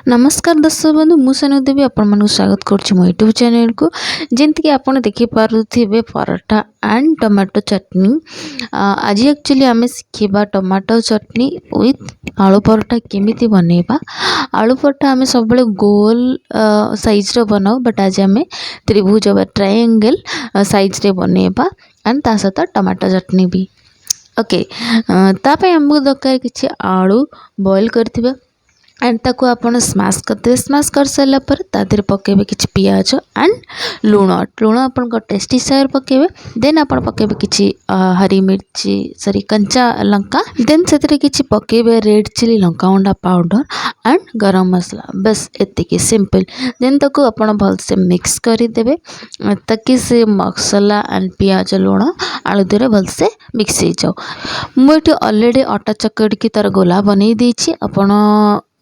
नमस्कार दर्शक बंधु मु सानू देवी आपण स्वागत करुच्ची मो यूट्यूब चैनल को जमीक आपड़ देखिपे पराठा एंड टमाटो चटनी। आज एक्चुअली आम शिखा टमाटो चटनी विथ आलू पराठा केमिति बनैबा। आलू पराठा आम सब गोल साइज रो बनाओ बट आज आम त्रिभुज ट्रायंगल साइज रे बनैबा एंड ता सहित टमाटो चटनी भी ओके। तापे आमको दरकार किछि आलू बॉईल करथिबा एंड ताको आपण स्मैश करते स्मैश कर सारा पर तादेर पकेबे किछि पियाज एंड लुण लुण आपण टेस्ट हिसाब पकेबे। देन आपण पकेबे किछि हरी मिर्ची सॉरी कंचा लंका। देन सेतरे किछि पकेबे रेड चिली लंका गुंडा पाउडर एंड गरम मसला बस एतिकी सिंपल। देन ताको आपण भल से मिक्स करि देबे ताकि से मसाला एंड पियाज लुण आलू देरे भल से मिक्स हो जाओ। मुझे ऑलरेडी आटा चकड़ी की तार गोला बनै देछि। आपण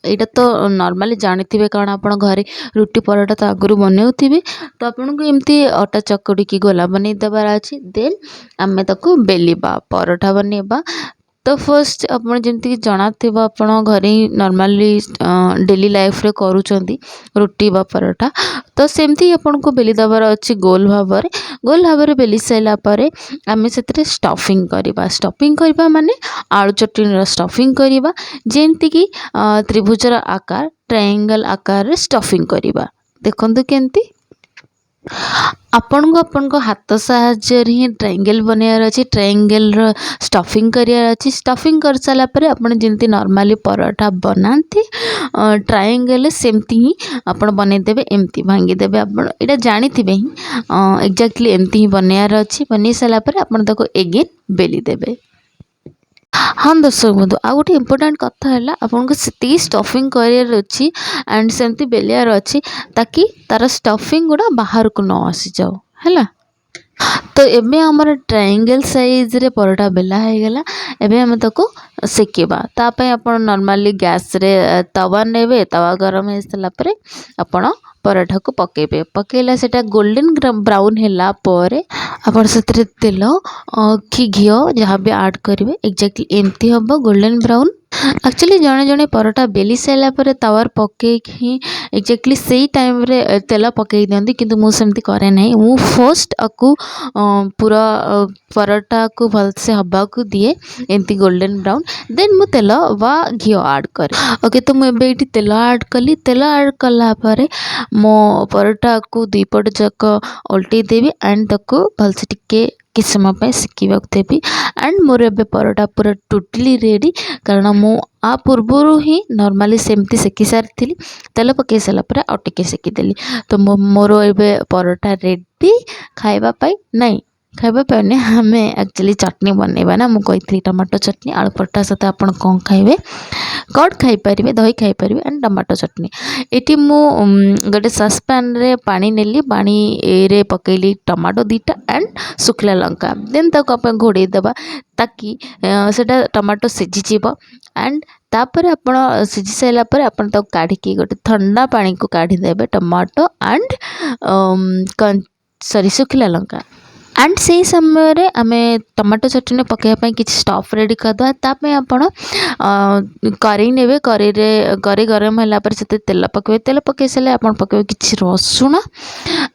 एटा तो नॉर्मली जानी कारण आप घरे रुटी पराठा तो आगु बनौथे तो आपन को एमती अटा चकड़ी की गोला बन देवार अच्छे। देन आम ताको बेलिबा पराठा बनैबा। तो फर्स्ट आपड़ जमीक जना थी आप घरे नॉर्मली डेली लाइफ रे करूचंती रुटी बा पराठा तो सेमती आपन को बेली दबार अच्छी गोल भाव बेली सारा पर आम से स्टफिंग करवा। स्टफिंग करवा माने आलू चटनी स्टफिंग करवा जेमती कि त्रिभुजर आकार ट्रायंगल आकार रे स्टफिंग करवा। देखंतु केंती आपन को हाथ साहाଯ୍य ही ट्रायंगल बनार अच्छी ट्रायंगल स्टफिंग करार अच्छी। स्टफिंग कर सारा पर आपन जमी नॉर्मली पराठा बनाते ट्रायंगल सेमती ही आप बनईदेवे एमती भांगीदेवे। आप जानी ही एक्जाक्टली एमती ही बनार अच्छी। बन सारा पर आपन ताको एगेन बेली देवे। हाँ दर्शक बंधु आ गोटे इम्पोर्टाट कथा है आपको से स्टफिंग करार अच्छी एंड सेमती बेलियार अच्छी ताकि तार स्टफिंग गुड़ा बाहर को न आसी जाओ है। तो एबे हमर ट्रायंगल साइज रे पराठा बेला हो गला। एबे हम ताको सेकेबा तापय आपण नॉर्मली गैस रे तवा नेबे। तवा गरम हो सारा पर आपण पराठा को पकेबे। पकेला सेटा गोल्डन ब्राउन हैला पर आपण सेतरे तेल कि घी जहाँ भी ऐड करेंगे एक्जाक्टली एमती हम गोल्डन ब्राउन। एक्चुअली जड़े जड़े पराठा बेली सारा पर तवार पके ही एक्जाक्टली से टाइम रे तेल पकई दिखती किंतु मुझे सेमती करे नहीं। मु फर्स्ट आपको पूरा पराठा को भल से हवा को दिए एमती गोल्डन ब्राउन। देन मु तेल वा घी ऐड करे ओके। तो मुझे ये तेल ऐड कली। तेल ऐड कला पर मो पराठा को दुईपट जाक उल्टे देवी एंड ताको भल से टिके किस समय शिखा देवी एंड मोर ए पराठा पूरा टोटली रेडी कारण मु आ पूर्वर ही नॉर्मली सेमती सेकी सारी तेल पकई सारा पर आउ टिके सेकीदेली। तो मोर ए पराठा रेडी खावाई नहीं खावाई नहीं आम एक्चुअली चटनी बनैबा ना। मुझे टमाटो चटनी आलू पराठा सहित आप कौन खाइबे कट खाईपारे दही खाईपारे एंड टमाटो चटनी। ये मु गोटे ससपैन रे पानी नेली पानी रे पकेली टमाटो दीटा एंड सुखला लंका। देन ताको अपन घोड़े देबा ताकि सेटा टमाटो सिझी एंड तापर आपण सिझी सारा पर आपण ताको काढ़ी गोटे ठंडा पानी को काढ़ी देबे टमाटो एंड सॉरी सुखला लंका एंड से समय रे आमे टमाटो चटनी पकाइबा कि स्टफ रेडी करदे। तापे आपण करी नेबे करी गरम होला पर से तेल पकेबे। तेल पकई सारे आपण पकेबे कि रसुण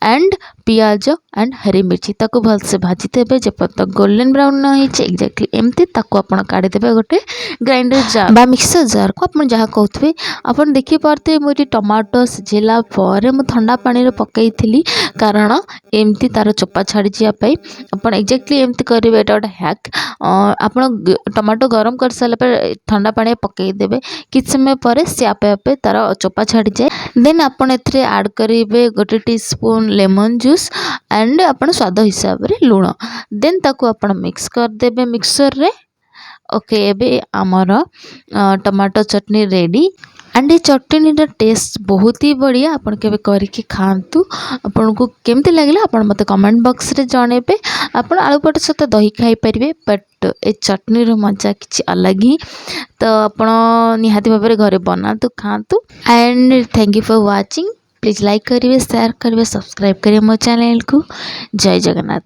एंड पियाज एंड हरी मिर्ची ताको भल से भाजी देबे जेपर्यंत गोल्डन ब्राउन न होइचे एक्जाक्टली एमती ताको आपण काढ़ी देबे गोटे ग्राइंडर जार बा मिक्सर जार को आपण जहाँ कहथबे। आपण देखि पारते मुझे टमाटो सिझेला पर मु ठंडा पानी रे पकई थिली कारण एमती तार चोपा छाड़ी जिया पाई। आपण एक्जाक्टली एमती करेंगे एटा गोटे हैक। आपण टमाटो गरम कर सारा पर ठंडा पानी पकई देबे किछ समय पर से आपे आपे तार चोपा छाड़ी जाए। देन आपण एथरे ऐड करेंगे गोटे टीस्पून लेमन जूस एंड आपण स्वाद हिसाब रे लुण। देन ताको आपण मिक्स कर देबे मिक्सर रे ओके। एबे आमर टमाटो चटनी रेडी एंड ये चटनी टेस्ट बहुत ही बढ़िया। आपण केबे करके खातु आपन को केमती लागला आपण मते कमेंट बॉक्स रे जणेबे। आपण आलू पराठा सहित दही खाई परिबे बट ए चटनी रो मजा किछि अलग ही। तो आपण निहाती भाबरे घरे बनातु खातु and thank you for watching. Please like करिवे शेयर करिवे सब्सक्राइब करिवे मो चैनल को। जय जगन्नाथ।